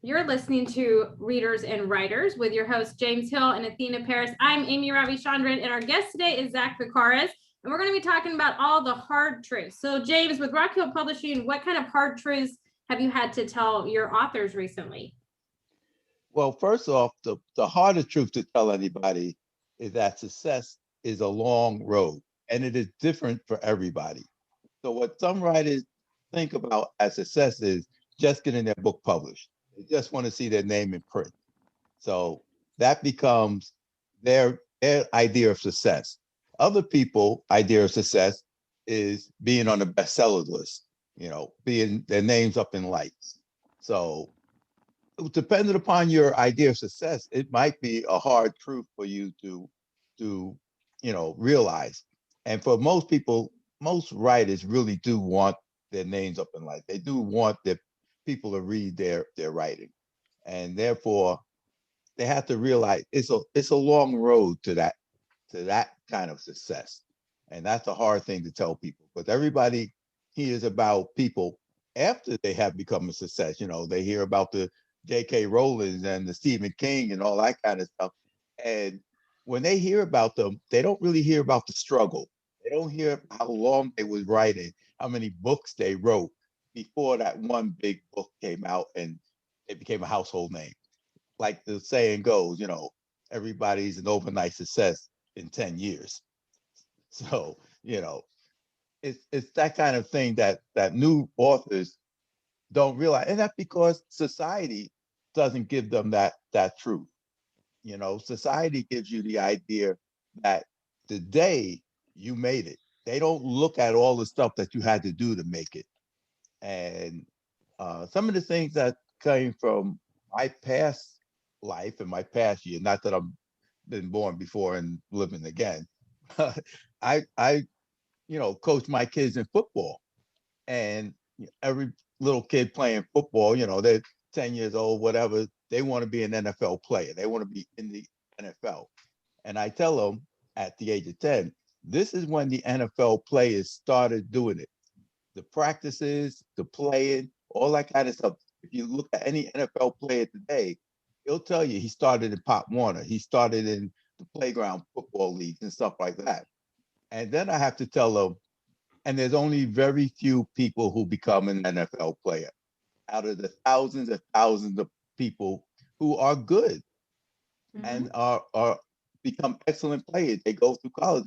You're listening to Readers and Writers with your hosts, James Hill and Athena Paris. I'm Amy Ravi-Chandran, and our guest today is Zack, and we're going to be talking about all the hard truths. So, James, with Rock Hill Publishing, what kind of hard truths have you had to tell your authors recently? Well, first off, the hardest truth to tell anybody is that success is a long road and it is different for everybody. So, what some writers think about as success is just getting their book published. They just want to see their name in print. So, that becomes their idea of success. Other people' idea of success is being on the bestseller list, being their names up in lights. So, depending upon your idea of success, it might be a hard truth for you to realize. And for most people, most writers really do want their names up in light. They do want their people to read their writing, and therefore they have to realize it's a long road to that kind of success, and that's a hard thing to tell people. But everybody hears about people after they have become a success. They hear about the J.K. Rowling and the Stephen King and all that kind of stuff. And when they hear about them, they don't really hear about the struggle. They don't hear how long they was writing, how many books they wrote before that one big book came out and it became a household name. Like the saying goes, everybody's an overnight success in 10 years. So, it's that kind of thing that new authors don't realize. And that's because society doesn't give them that truth. Society gives you the idea that the day you made it, they don't look at all the stuff that you had to do to make it. And some of the things that came from my past life and my past year, not that I've been born before and living again. I coach my kids in football, and every little kid playing football, they're 10 years old, whatever, they want to be an NFL player. They want to be in the NFL. And I tell them at the age of 10, this is when the NFL players started doing it. The practices, the playing, all that kind of stuff. If you look at any NFL player today, he'll tell you he started in Pop Warner. He started in the playground football leagues and stuff like that. And then I have to tell them, and there's only very few people who become an NFL player out of the thousands and thousands of people who are good Mm-hmm. and are become excellent players. They go through college.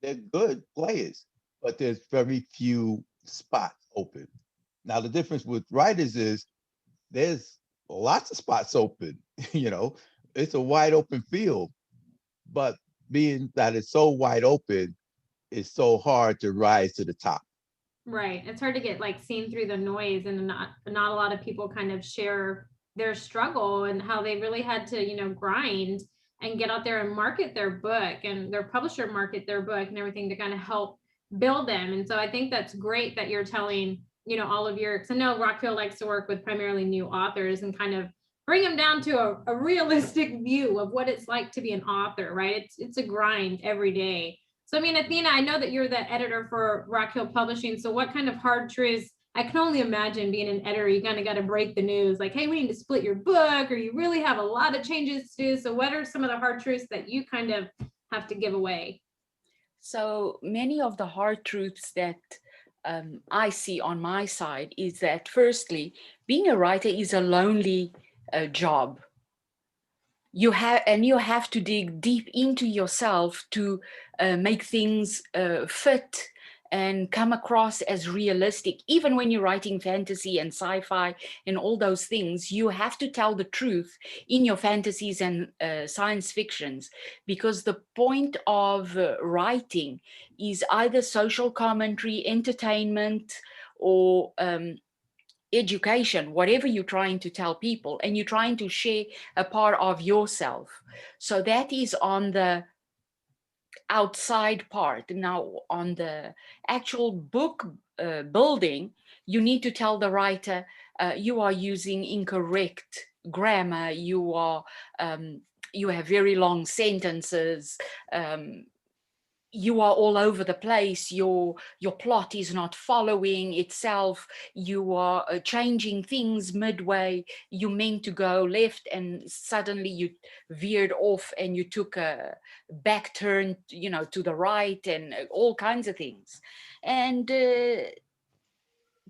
They're good players, but there's very few spots open. Now the difference with writers is there's lots of spots open. It's a wide open field, but being that it's so wide open, it's so hard to rise to the top. Right. It's hard to get like seen through the noise, and not a lot of people kind of share their struggle and how they really had to, grind and get out there and market their book, and their publisher market their book and everything to kind of help build them. And so I think that's great that you're telling, all of your, because I know Rock Hill likes to work with primarily new authors and kind of bring them down to a realistic view of what it's like to be an author, right? It's a grind every day. So, I mean, Athena, I know that you're the editor for Rock Hill Publishing. So, what kind of hard truths? I can only imagine being an editor, you kind of got to break the news like, hey, we need to split your book, or you really have a lot of changes to do. So, what are some of the hard truths that you kind of have to give away? So many of the hard truths that I see on my side is that, firstly, being a writer is a lonely job. You have to dig deep into yourself to make things fit and come across as realistic. Even when you're writing fantasy and sci-fi and all those things, you have to tell the truth in your fantasies and science fictions, because the point of writing is either social commentary, entertainment, or education, whatever you're trying to tell people, and you're trying to share a part of yourself. So that is on the outside part. Now, on the actual book building, you need to tell the writer you are using incorrect grammar, you have very long sentences. you are all over the place. Your plot is not following itself. You are changing things midway. You meant to go left and suddenly you veered off and you took a back turn, you know, to the right, and all kinds of things. And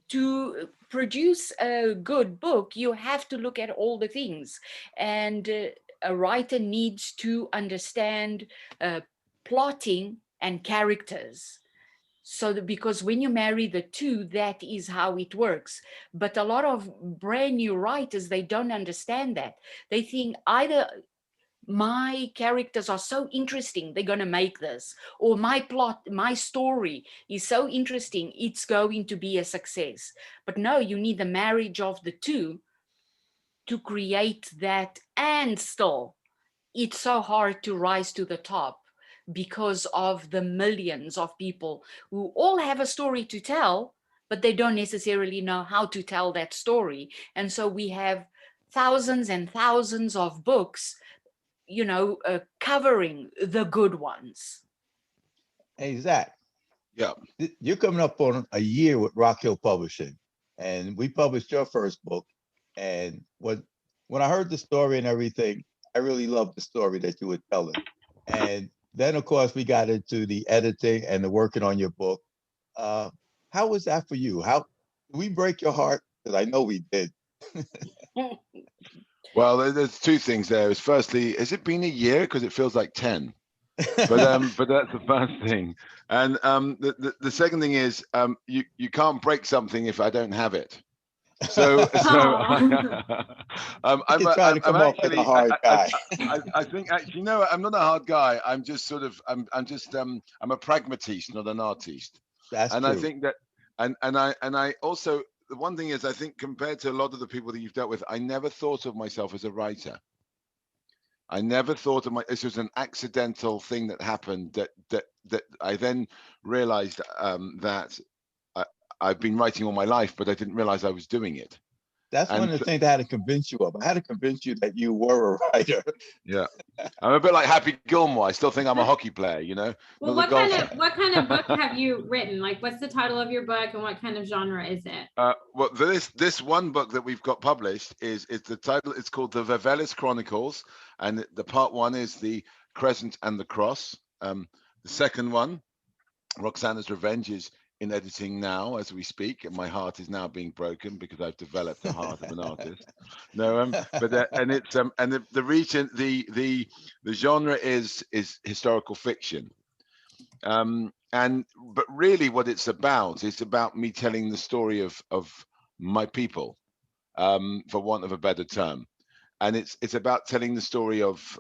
to produce a good book, you have to look at all the things. And a writer needs to understand plotting and characters. So that, because when you marry the two, that is how it works. But a lot of brand new writers, they don't understand that. They think either my characters are so interesting, they're going to make this, or my plot, my story is so interesting, it's going to be a success. But no, you need the marriage of the two to create that. And still, it's so hard to rise to the top because of the millions of people who all have a story to tell, but they don't necessarily know how to tell that story. And so we have thousands and thousands of books, you know, covering the good ones. Hey, Zach, Yeah. you're coming up on a year with Rock Hill Publishing, and we published your first book. And when I heard the story and everything, I really loved the story that you were telling. And then, of course, we got into the editing and the working on your book. How was that for you? How did we break your heart? Because I know we did. Well, there's two things there. Is firstly, has it been a year? Because it feels like 10. But that's the first thing. And the second thing is you can't break something if I don't have it. So I'm trying to come off as a hard guy. I think actually no, I'm not a hard guy. I'm just sort of I'm a pragmatist, not an artist. That's and true. I think that and I also, the one thing is, I think compared to a lot of the people that you've dealt with, I never thought of myself as a writer. I never thought of this was an accidental thing that happened that I then realized that I've been writing all my life, but I didn't realize I was doing it. That's one of the things I had to convince you of. I had to convince you that you were a writer. Yeah. I'm a bit like Happy Gilmore. I still think I'm a hockey player, you know? Well, what kind of book have you written? Like, what's the title of your book and what kind of genre is it? Well, this one book that we've got published is the title. It's called the Vavelis Chronicles, and the part one is the Crescent and the Cross. The second one, Roxana's Revenge, is in editing now as we speak, and my heart is now being broken because I've developed the heart of an artist. No, but and it's and the region, the genre is historical fiction. But really what it's about me telling the story of my people, for want of a better term. And it's about telling the story of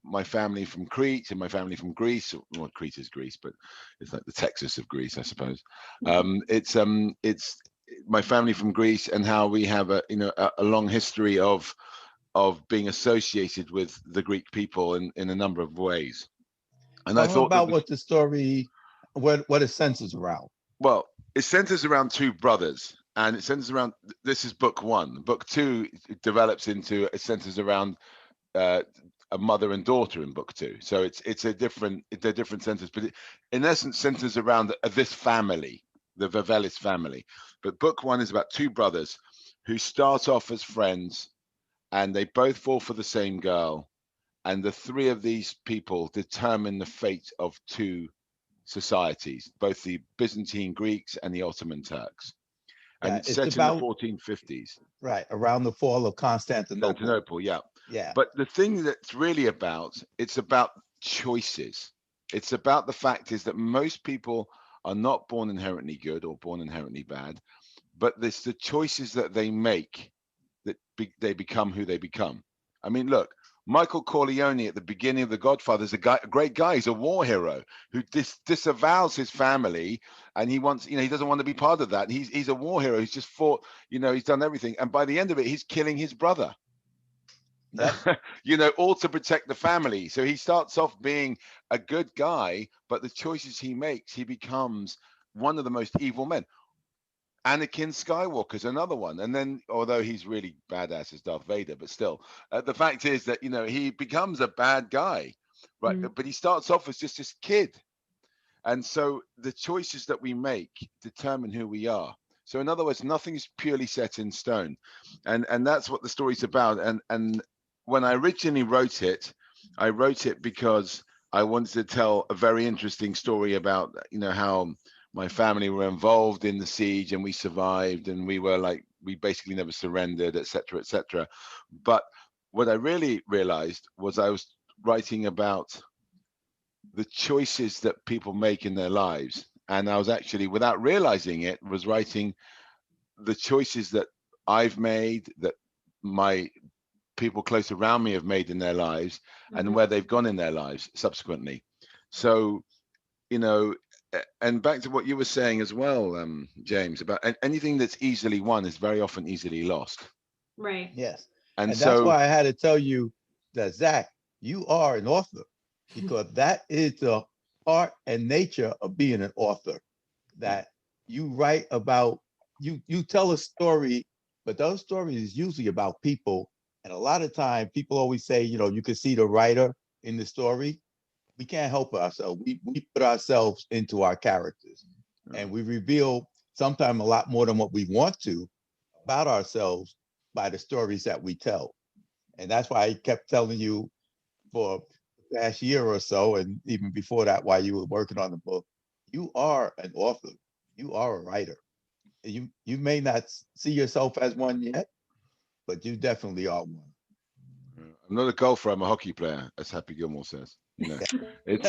my family from Crete and my family from Greece. Well, Crete is Greece, but it's like the Texas of Greece, I suppose. It's my family from Greece and how we have a long history of being associated with the Greek people in a number of ways. And I thought about what the story, what it centers around. Well, it centers around two brothers, and it centers around. This is book one. Book two develops into, it centers around a mother and daughter in book two. So they're different centers, but it, in essence, centers around this family, the Vavelis family. But book one is about two brothers who start off as friends, and they both fall for the same girl. And the three of these people determine the fate of two societies, both the Byzantine Greeks and the Ottoman Turks. And it's set in the 1450s. Right, around the fall of Constantinople. Yeah. Yeah. But the thing that's really it's about choices. It's about the fact is that most people are not born inherently good or born inherently bad, but it's the choices that they make that they become who they become. I mean, look, Michael Corleone at the beginning of The Godfather is a great guy. He's a war hero who disavows his family, and he doesn't want to be part of that. He's a war hero. He's just fought, he's done everything. And by the end of it, he's killing his brother, all to protect the family. So he starts off being a good guy, but the choices he makes, he becomes one of the most evil men. Anakin Skywalker's another one, and then although he's really badass as Darth Vader, but still, the fact is that he becomes a bad guy, right? But he starts off as just this kid, And so the choices that we make determine who we are. So in other words, nothing is purely set in stone. And that's what the story's about. And when I originally wrote it, I wrote it because I wanted to tell a very interesting story about, you know, how my family were involved in the siege and we survived, and we basically never surrendered, etc., etc. But what I really realized was I was writing about the choices that people make in their lives. And I was actually, without realizing it, was writing the choices that I've made, that my people close around me have made in their lives, and where they've gone in their lives subsequently. So, you know, and back to what you were saying as well, James, about anything that's easily won is very often easily lost. Right. Yes. And And that's so, why I had to tell you that, Zach, you are an author, because that is the heart and nature of being an author. That you write about, you tell a story, but those stories is usually about people. And a lot of time people always say, you know, you can see the writer in the story. We can't help ourselves. We put ourselves into our characters, and we reveal sometimes a lot more than what we want to about ourselves by the stories that we tell. And that's why I kept telling you for the past year or so, and even before that, while you were working on the book, you are an author. You are a writer. You may not see yourself as one yet, but you definitely are one. I'm not a golfer, I'm a hockey player, as Happy Gilmore says. You know, it's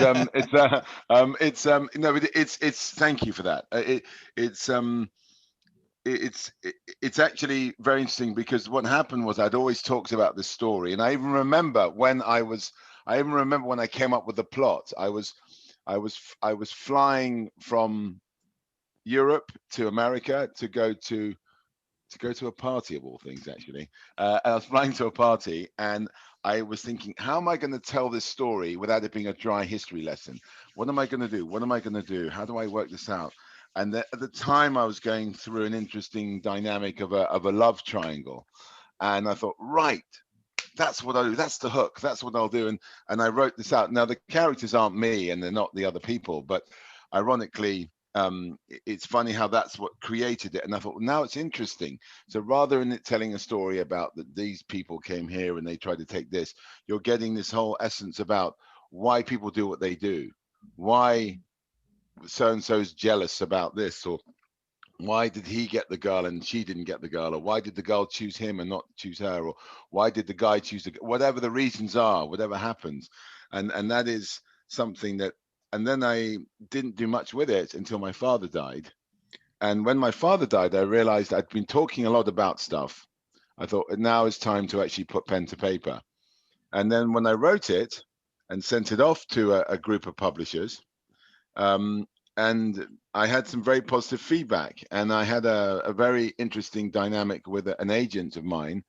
thank you for that. It's actually very interesting, because what happened was I'd always talked about this story, and I even remember when I came up with the plot. I was flying from Europe to America to go to a party, of all things, actually. I was flying to a party, and I was thinking, how am I going to tell this story without it being a dry history lesson? What am I going to do? What am I going to do? How do I work this out? And at the time, I was going through an interesting dynamic of a love triangle, and I thought, right, that's what I do. That's the hook. That's what I'll do. And I wrote this out. Now the characters aren't me, and they're not the other people, but ironically, it's funny how that's what created it. And I thought, well, now it's interesting. So rather than it telling a story about that these people came here and they tried to take this, you're getting this whole essence about why people do what they do, why so and so's jealous about this, or why did he get the girl and she didn't get the girl, or why did the girl choose him and not choose her, or why did the guy choose whatever the reasons are, whatever happens. And that is something that, and then I didn't do much with it until my father died. And when my father died, I realized I'd been talking a lot about stuff. I thought now is time to actually put pen to paper. And then when I wrote it and sent it off to a group of publishers, and I had some very positive feedback, and I had a very interesting dynamic with an agent of mine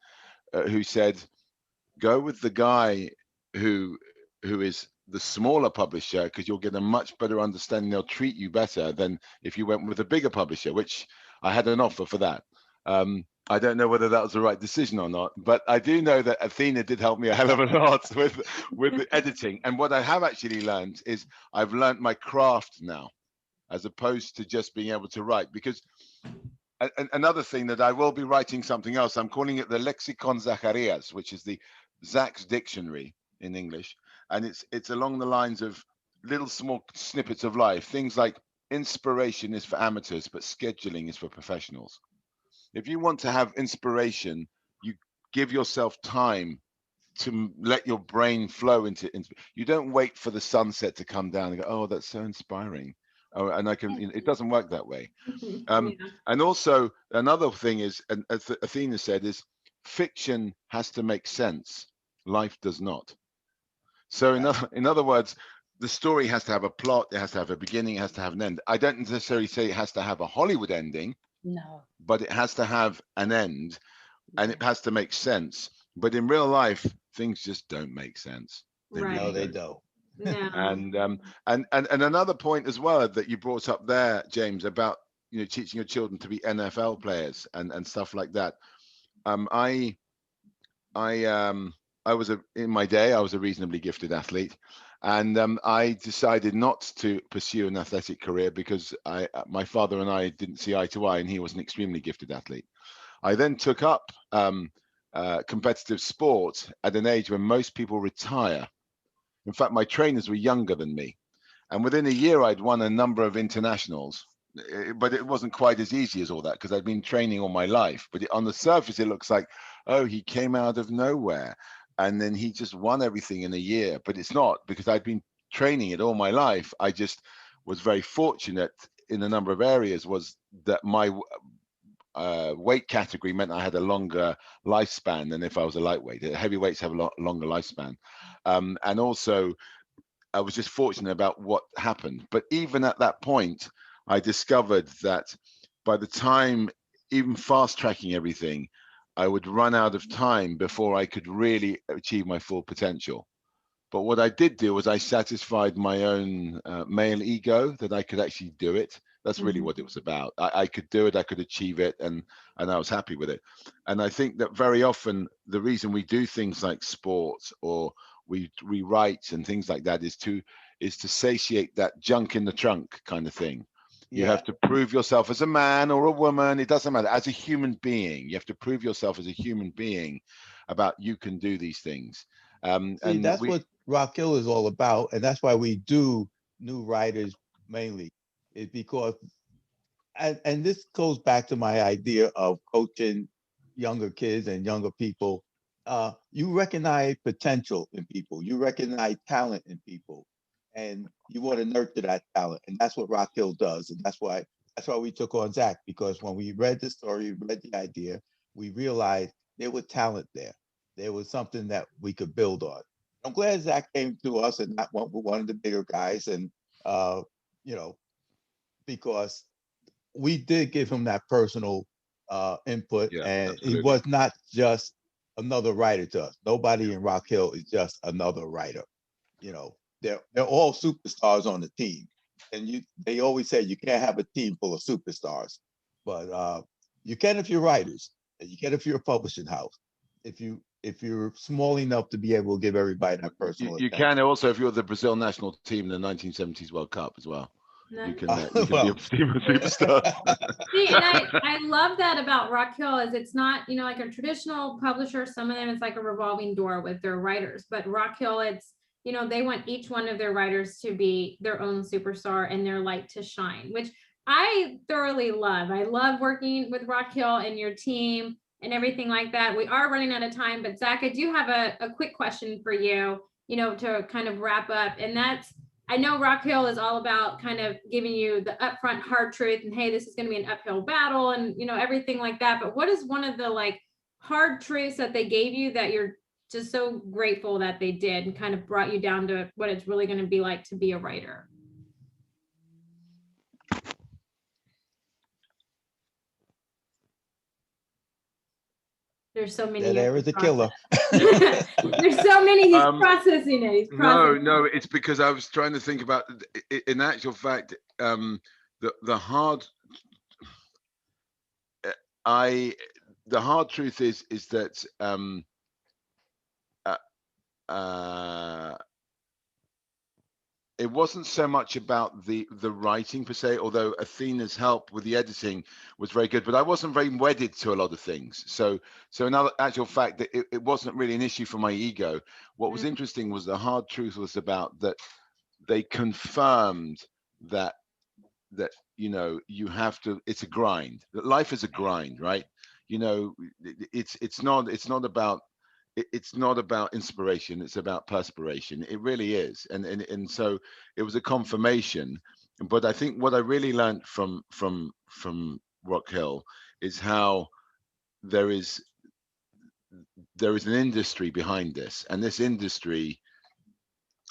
who said, go with the guy who is the smaller publisher, because you'll get a much better understanding. They'll treat you better than if you went with a bigger publisher, which I had an offer for that. I don't know whether that was the right decision or not, but I do know that Athena did help me a hell of a lot with the editing. And what I have actually learned is I've learned my craft now, as opposed to just being able to write. Because another thing that I will be writing something else, I'm calling it the Lexicon Zacharias, which is the Zack's dictionary in English. And it's along the lines of little small snippets of life. Things like inspiration is for amateurs, but scheduling is for professionals. If you want to have inspiration, you give yourself time to let your brain flow into you don't wait for the sunset to come down and go, oh, that's so inspiring. Oh, and it doesn't work that way. Yeah. And also another thing is, and as Athena said, is fiction has to make sense. Life does not. So in other words, the story has to have a plot, it has to have a beginning, it has to have an end. I don't necessarily say it has to have a Hollywood ending, No. but it has to have an end, and it has to make sense. But in real life, things just don't make sense. They Right. No, really they don't. don't. No. And another point as well that you brought up there, James, about teaching your children to be NFL players and stuff like that. I was in my day I was a reasonably gifted athlete, And I decided not to pursue an athletic career because my father and I didn't see eye to eye, and he was an extremely gifted athlete. I then took up competitive sport at an age when most people retire. In fact, my trainers were younger than me. And within a year, I'd won a number of internationals. But it wasn't quite as easy as all that because I'd been training all my life. But on the surface, it looks like, oh, he came out of nowhere and then he just won everything in a year. But it's not, because I'd been training it all my life. I just was very fortunate in a number of areas, was that my weight category meant I had a longer lifespan than if I was a lightweight. Heavyweights have a longer lifespan. And also, I was just fortunate about what happened. But even at that point, I discovered that by the time, even fast tracking everything, I would run out of time before I could really achieve my full potential. But what I did do was I satisfied my own male ego that I could actually do it. That's really what it was about. I could do it, I could achieve it, and I was happy with it. And I think that very often the reason we do things like sports or we write and things like that is to satiate that junk in the trunk kind of thing. You have to prove yourself as a man or a woman, it doesn't matter, as a human being. You have to prove yourself as a human being about you can do these things. See, that's what Rock Hill is all about, and that's why we do new writers mainly, is because, and this goes back to my idea of coaching younger kids and younger people. You recognize potential in people, you recognize talent in people, and you want to nurture that talent, and that's what Rock Hill does, and that's why we took on Zack, because when we read the story, read the idea, we realized there was talent there. There was something that we could build on. I'm glad Zack came to us and not one of the bigger guys, and you know, because we did give him that personal input, and absolutely. he was not just another writer to us. Nobody in Rock Hill is just another writer. You know, they're all superstars on the team, and they always say you can't have a team full of superstars, but you can if you're writers, and you can if you're a publishing house. If you're small enough to be able to give everybody that personal you attention. can also, if you're the Brazil national team in the 1970s World Cup as well. You can be a team of superstars. See, and I love that about Rock Hill is it's not, you know, like a traditional publisher. Some of them, it's like a revolving door with their writers, but Rock Hill, it's, you know, they want each one of their writers to be their own superstar and their light to shine, which I thoroughly love. I love working with Rock Hill and your team and everything like that. We are running out of time, but Zack, I do have a quick question for you, you know, to kind of wrap up. And that's, I know Rock Hill is all about kind of giving you the upfront hard truth and, hey, this is going to be an uphill battle and, you know, everything like that. But what is one of the like hard truths that they gave you that you're just so grateful that they did and kind of brought you down to what it's really going to be like to be a writer? There's so many. That there is a killer. There's so many. He's processing it. No, it's because I was trying to think about. In actual fact, the hard truth is that it wasn't so much about the writing per se, although Athena's help with the editing was very good, but I wasn't very wedded to a lot of things. So in actual fact, that it wasn't really an issue for my ego. What was interesting was the hard truth was about that they confirmed that you know, you have to, it's a grind, that life is a grind, right? You know, it's not about inspiration, it's about perspiration. It really is. And so it was a confirmation. But I think what I really learned from Rock Hill is how there is an industry behind this, and this industry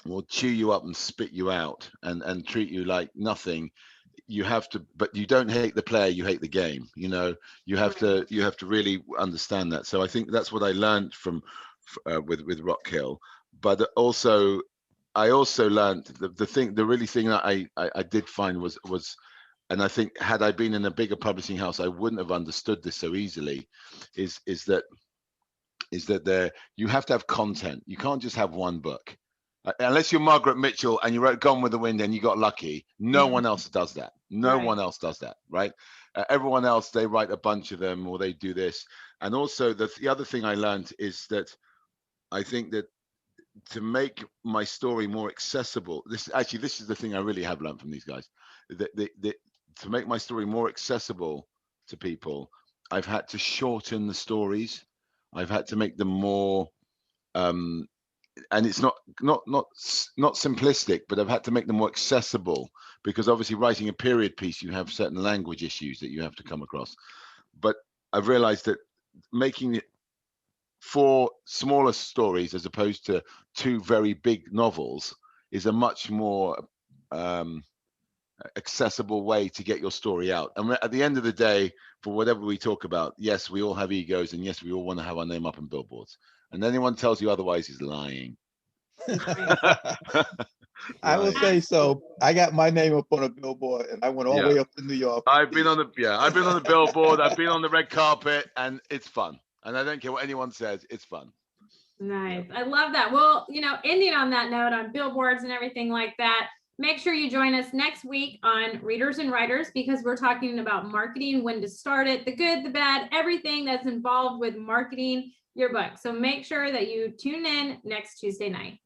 will chew you up and spit you out and treat you like nothing. You have to, but you don't hate the player, you hate the game. You know, you have to really understand that. So I think that's what I learned from with Rock Hill. But also I also learned the really thing that I did find was, and I think had I been in a bigger publishing house, I wouldn't have understood this so easily, is that there, you have to have content. You can't just have one book. Unless you're Margaret Mitchell and you wrote Gone with the Wind and you got lucky, no one else does that. No Right. one else does that, right? Everyone else, they write a bunch of them or they do this. And also the other thing I learned is that I think that to make my story more accessible, this is the thing I really have learned from these guys, to make my story more accessible to people, I've had to shorten the stories. I've had to make them more and it's not simplistic, but I've had to make them more accessible, because obviously writing a period piece, you have certain language issues that you have to come across. But I've realized that making it 4 smaller stories as opposed to 2 very big novels is a much more accessible way to get your story out. And at the end of the day, for whatever we talk about, yes, we all have egos, and yes, we all want to have our name up in billboards. And anyone tells you otherwise is lying. I will say so. I got my name up on a billboard, and I went all the way up to New York. I've been on the billboard. I've been on the red carpet, and it's fun. And I don't care what anyone says, it's fun. Nice. I love that. Well, ending on that note, on billboards and everything like that, make sure you join us next week on Readers and Writers, because we're talking about marketing, when to start it, the good, the bad, everything that's involved with marketing your book. So make sure that you tune in next Tuesday night.